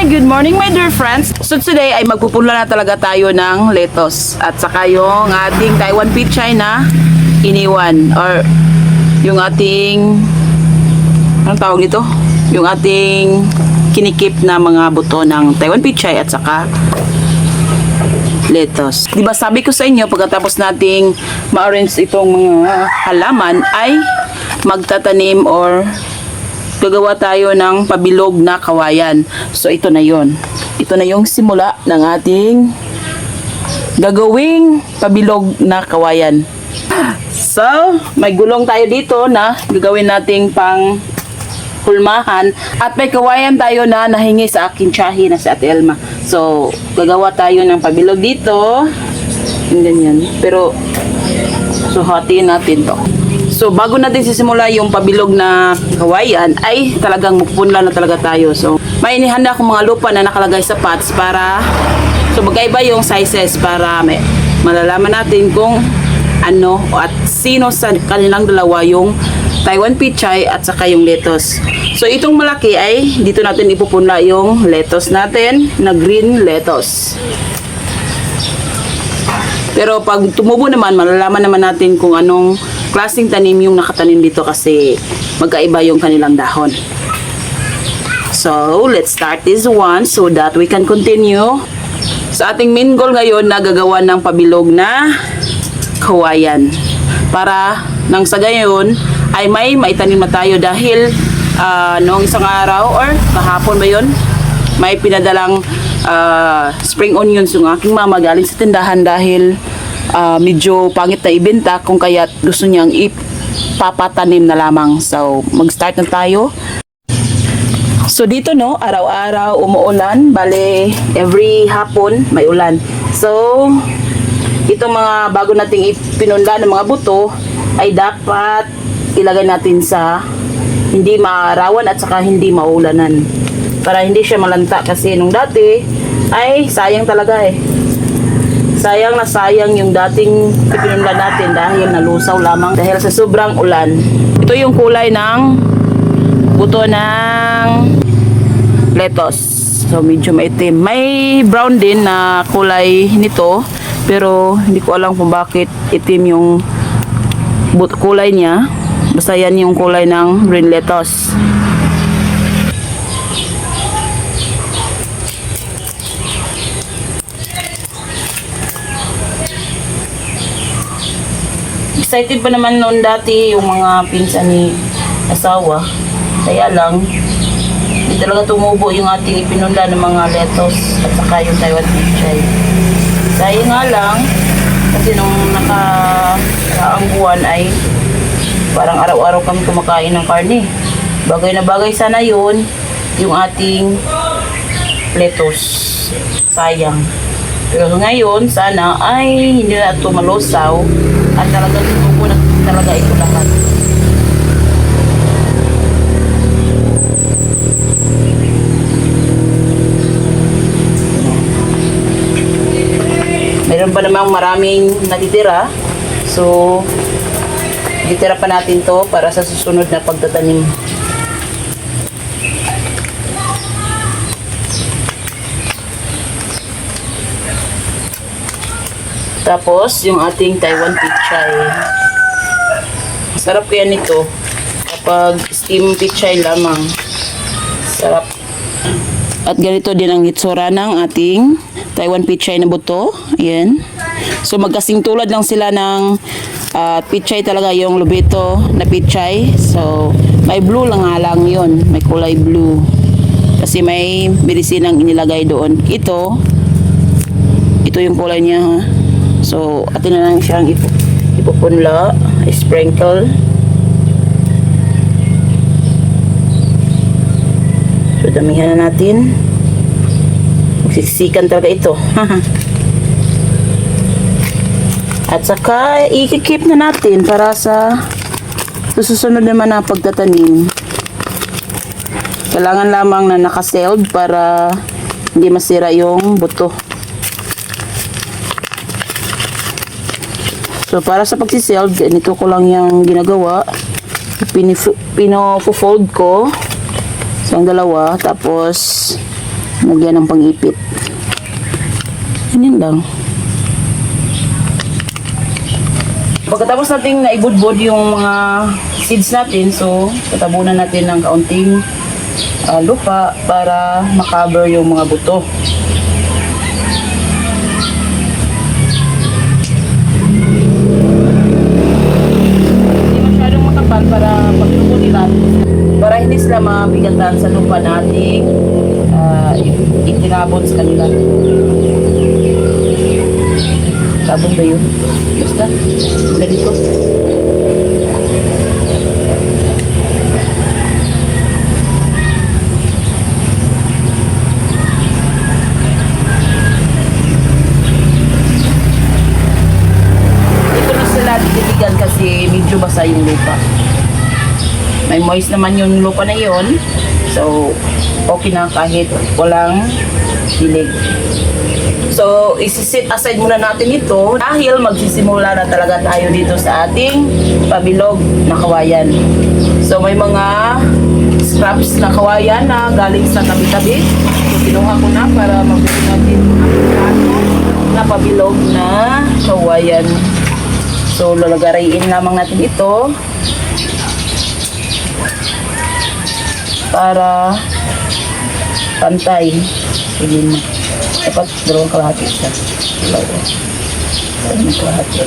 good morning my dear friends. So today ay magpupunla na talaga tayo ng lettuce at saka yung ating Taiwan pichay na iniwan or yung ating anong tawag dito? Yung ating kinikip na mga buto ng Taiwan pichay at saka lettuce. Diba sabi ko sa inyo pagkatapos nating ma-arrange itong mga halaman ay magtatanim or gagawa tayo ng pabilog na kawayan. So ito na yon. Ito na yung simula ng ating gagawing pabilog na kawayan. So may gulong tayo dito na gagawin nating pang hulmahan at may kawayan tayo na nahingi sa akin tiyahi na si Ate Elma. So gagawa tayo ng pabilog dito. Yung ganyan. Pero so hatiin natin to. So, bago natin sisimula yung pabilog na kawayan, ay talagang magpunla na talaga tayo. So, may inihanda akong mga lupa na nakalagay sa pots para, so magkaiba yung sizes para malalaman natin kung ano at sino sa kanilang dalawa yung Taiwan pichay at saka yung lettuce. So, itong malaki ay dito natin ipupunla yung lettuce natin na green lettuce. Pero pag tumubo naman, malalaman naman natin kung anong klaseng tanim yung nakatanim dito kasi magkaiba yung kanilang dahon. So, let's start this one so that we can continue. Sa ating main goal ngayon na gagawa ng pabilog na kawayan. Para nang sa gayon ay may maitanim na tayo dahil noong isang araw or kahapon ba yun, may pinadalang spring onions yung aking mama galing sa tindahan dahil medyo pangit na ibenta kung kaya gusto niyang ipapatanim na lamang. So, mag-start na tayo. So, dito no, araw-araw umuulan. Bale, every hapon may ulan. So, itong mga bago nating ipinunla ng mga buto ay dapat ilagay natin sa hindi maarawan at saka hindi maulanan. Para hindi siya malanta kasi nung dati ay sayang talaga eh. Sayang na sayang yung dating ipinunla natin dahil nalusaw lamang dahil sa sobrang ulan. Ito yung kulay ng buto ng lettuce. So medyo maitim. May brown din na kulay nito pero hindi ko alam kung bakit itim yung kulay niya. Basta yan yung kulay ng green lettuce. Excited pa naman noon dati yung mga pinsan ni asawa. Kaya lang, hindi talaga tumubo yung ating ipinunla ng mga lettuce at saka yung Taiwan pichay. Kaya nga lang, kasi nung nakaraang buwan ay parang araw-araw kami kumakain ng karne. Bagay na bagay sana yun, yung ating lettuce. Sayang. Pero ngayon, sana ay hindi na ito malusaw at talagang tumubo na talaga ito lahat. Meron pa namang maraming natitira. So, ititira pa natin to para sa susunod na pagtatanim. Tapos, yung ating Taiwan pichay. Sarap kaya nito kapag steam pichay lamang. Sarap. At ganito din ang itsura ng ating Taiwan pichay na buto. Ayan. So, magkasing tulad lang sila ng pichay talaga yung lubito na pichay. So, may blue lang nga lang yun. May kulay blue. Kasi may medisinang inilagay doon. Ito yung kulay niya ha. So, atin na lang siyang ipupunla, sprinkle. So, damihan na natin. Magsisikan talaga ito. At saka, i-keep na natin para sa susunod naman na pagtatanim. Kailangan lamang na nakasealed para hindi masira yung buto. So, para sa pagsisealed, ganito ko lang yung ginagawa. Pino-fold ko. So, ang dalawa. Tapos, Lagyan ng pang-ipit. Ganyan lang. Pagkatapos natin naibudbud yung mga seeds natin, so tatabunan natin ng kaunting lupa para makover yung mga buto. Hindi masyadong makapal para pagluto nila, para hindi sila mabigatan sa lupa nating itinabon sa kanila. Tabon ba yun? Basta, ganito. Ito na sila didiligan kasi medyo basa yung lupa. May moist naman yung lupa na yun. So, okay na kahit walang dilig. So, isi-set aside muna natin ito dahil magsisimula na talaga tayo dito sa ating pabilog na kawayan. So, may mga scraps na kawayan na galing sa tabi-tabi. So, kinuha ko na para mabuti natin ang na pabilog na kawayan. So, lalagarayin lamang natin ito para pantay. Sige na. Dapat dalawang kalahati siya. Dalawang kalahati.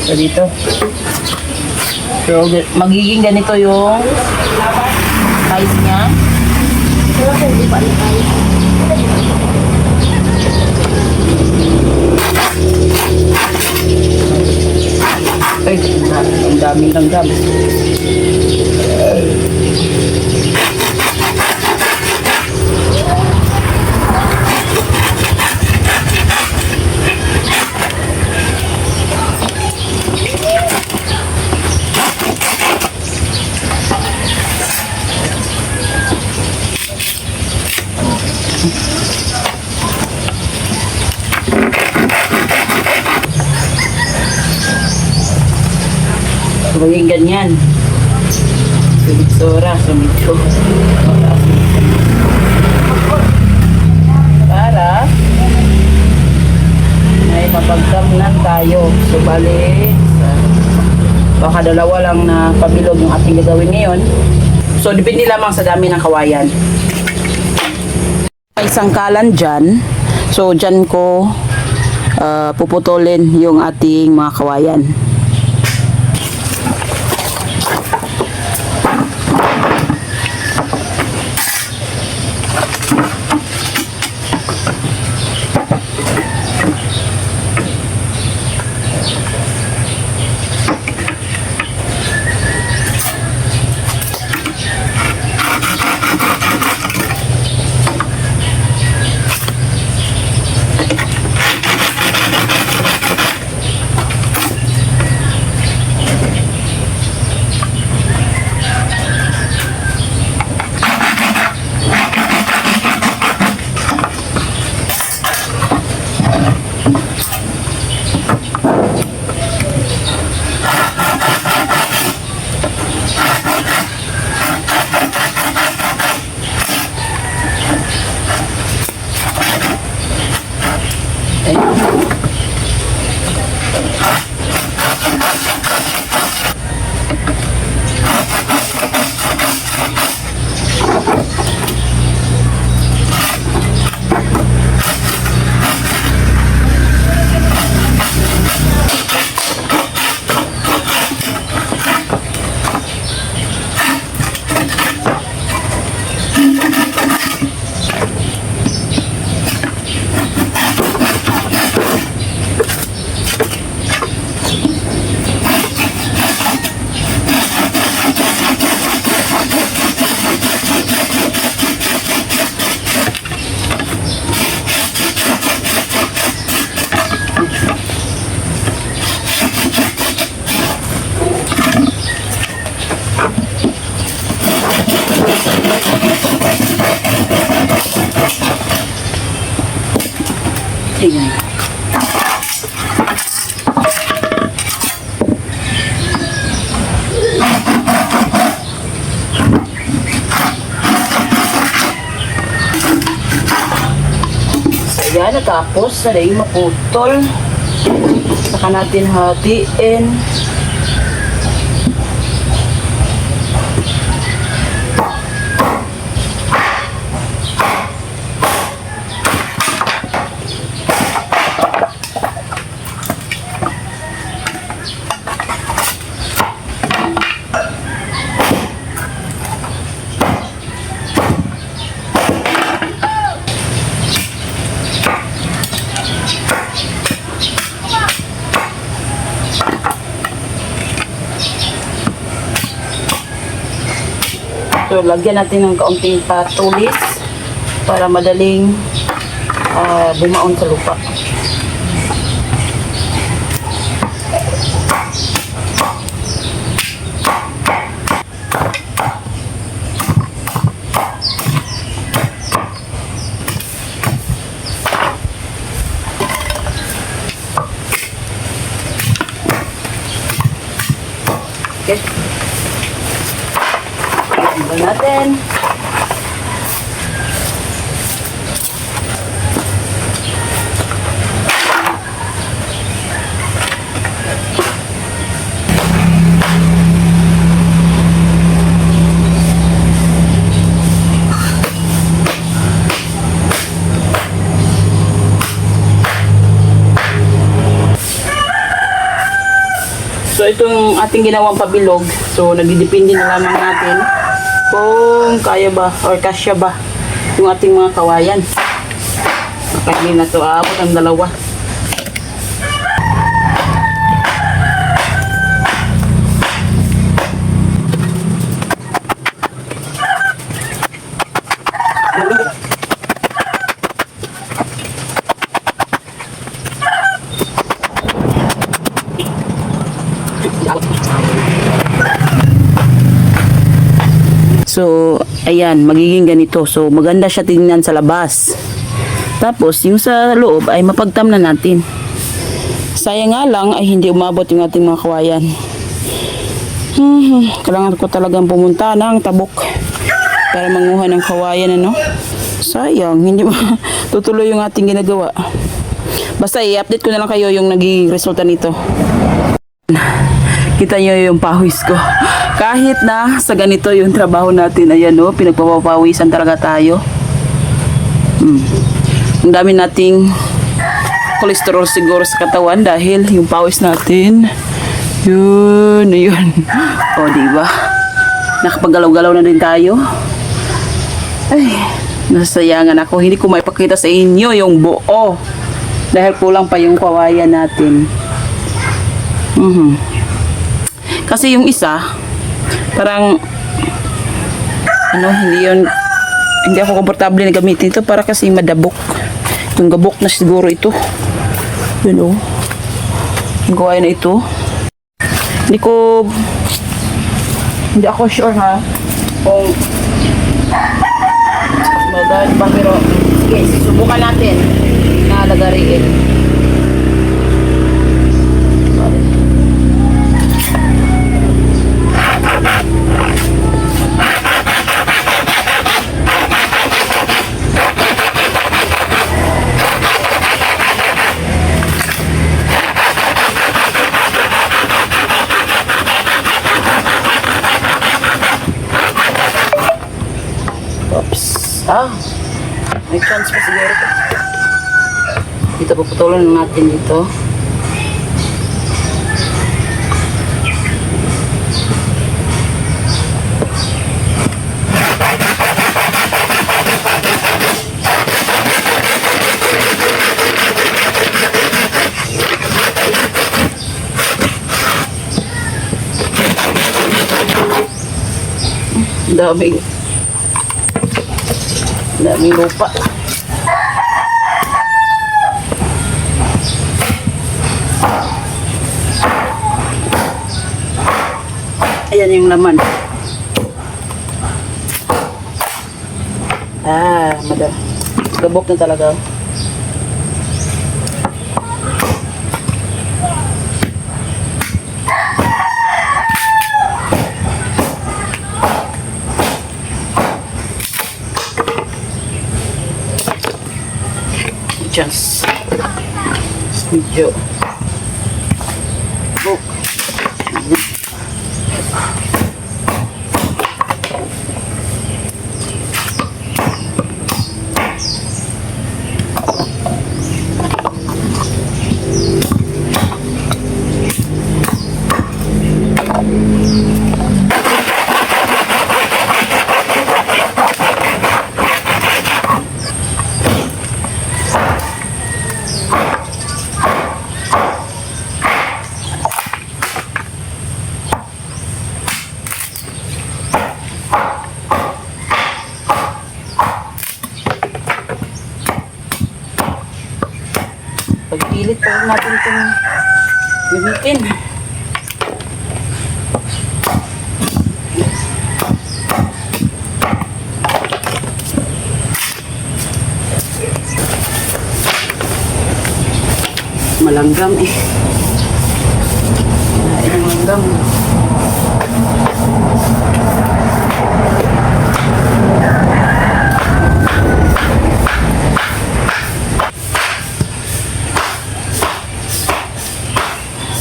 So dito. So magiging ganito yung size niya. Ay, ang daming langgam. So, maging ganyan. Sulit-sura, sumito. Para may mapagdamnan tayo. So, bali, baka dalawa lang na pabilog yung ating gagawin ngayon. So, depende lamang sa dami ng kawayan. May sangkalan dyan. So, dyan ko puputulin yung ating mga kawayan. Tingnan. Yan, natapos na rin maputol. Saka natin hatiin. So, lagyan natin ng kaunting patulis para madaling bumaon sa lupa. Okay. Tingnan natin. So, itong ating ginawang pabilog, so, nagdidepende na lamang natin kung kaya ba or kasya ba yung ating mga kawayan. Kaya hindi na ito aabot ang dalawa. So, ayan, magiging ganito. So, maganda siya tingnan sa labas. Tapos, yung sa loob ay mapagtamnan natin. Sayang nga lang ay hindi umabot yung ating mga kawayan. Kailangan ko talagang pumunta ng tabok para manguha ng kawayan, ano? Sayang, hindi tutuloy yung ating ginagawa. Basta i-update ko na lang kayo yung naging resulta nito. Kita nyo yung pawis ko. Kahit na sa ganito yung trabaho natin, ayan o, pinagpapawisan talaga tayo. Ang dami nating cholesterol siguro sa katawan dahil yung pawis natin, yun. O, diba? Nakapagalaw-galaw na din tayo. Ay, nasayangan ako. Hindi ko maipakita sa inyo yung buo. Dahil kulang pa yung kawayan natin. Kasi yung isa, parang hindi ako komportable na gamitin ito para kasi madabok. Itong gabok na siguro ito. Yun o. Yung kawayan na ito. Hindi ako sure ha kung madahil pa, pero sige, subukan natin na lagariin. May chance pa siguro. Dito puputulan natin dito. Daming lupa. Ayan yung laman. Gabok na talaga. sibuyas. Medyo. Oh. Pagpilit pa rin natin itong gamitin. Malanggam eh. Ay, malanggam.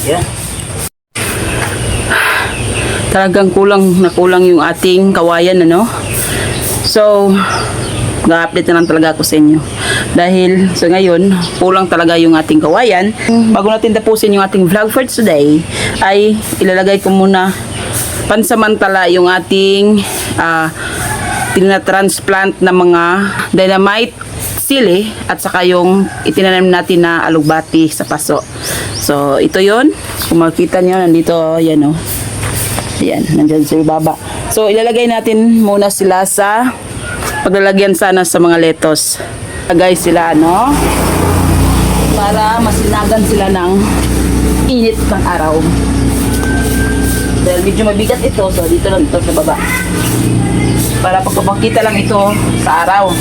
Yan. Talagang kulang yung ating kawayan, ano? So, ga-update na lang talaga ako sa inyo. Dahil sa ngayon, kulang talaga yung ating kawayan. Bago natin tapusin yung ating vlog for today, ay ilalagay ko muna pansamantala yung ating tinatransplant na mga dynamite sili at saka yung itinanim natin na alugbati sa paso. So, ito yon. Kung makikita nyo, nandito, yan o. Ayan, nandyan sa ibaba. So, ilalagay natin muna sila sa paglalagyan sana sa mga lettuce. Lagay sila, no? Para masinagan sila ng init ng araw. Dahil medyo mabigat ito, so dito lang ito sa baba. Para pagpapakita lang ito sa araw.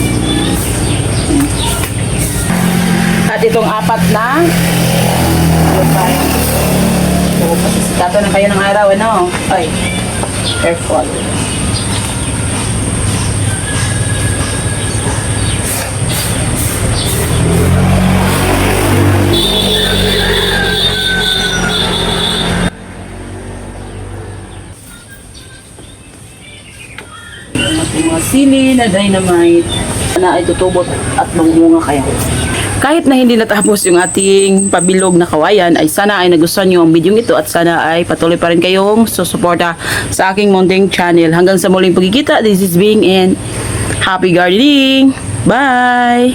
At itong apat na so, pasisitato na kayo ng araw, ano? Ay, careful. Mga sili na dynamite na ay tutubot at mamunga kayo. Kahit na hindi natapos yung ating pabilog na kawayan, ay sana ay nagustuhan nyo ang video ito at sana ay patuloy pa rin kayong susuporta sa aking munting channel. Hanggang sa muling pagkikita, this is Bing and happy gardening! Bye!